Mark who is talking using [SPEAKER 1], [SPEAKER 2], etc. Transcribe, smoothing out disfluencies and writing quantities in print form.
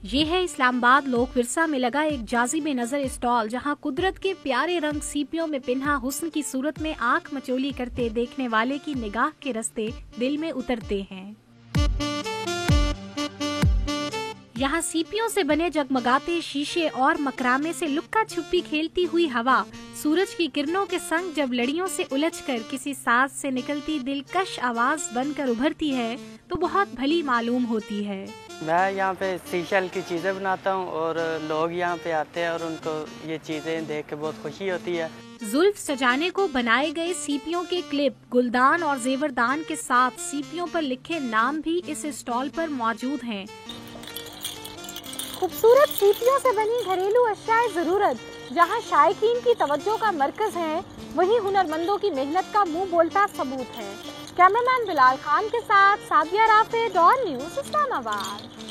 [SPEAKER 1] ये है इस्लामाबाद लोक विरसा में लगा एक जाजिब नजर स्टॉल, जहां कुदरत के प्यारे रंग सीपियों में पिन्हा हुस्न की सूरत में आंख मचोली करते देखने वाले की निगाह के रास्ते दिल में उतरते हैं। यहाँ सीपियों से बने जगमगाते शीशे और मकरामे से लुक्का छुपी खेलती हुई हवा सूरज की किरणों के संग जब लड़ियों से उलझकर किसी साज से निकलती दिलकश आवाज बनकर उभरती है तो बहुत भली मालूम होती है।
[SPEAKER 2] मैं यहाँ पे शीशल की चीज़ें बनाता हूँ और लोग यहाँ पे आते हैं और उनको ये चीज़ें देख के बहुत खुशी होती है।
[SPEAKER 1] जुल्फ सजाने को बनाए गए सीपियों के क्लिप, गुलदान और जेवरदान के साथ सीपियों पर लिखे नाम भी इस स्टॉल पर मौजूद हैं। खूबसूरत सीपियों से बनी घरेलू अशियाए जरूरत जहाँ शायकीन की तवज्जो का मरकज है, वहीं हुनरमंदों की मेहनत का मुंह बोलता सबूत है। कैमरामैन बिलाल खान के साथ सादिया राफे, डॉन न्यूज़, इस्लामाबाद।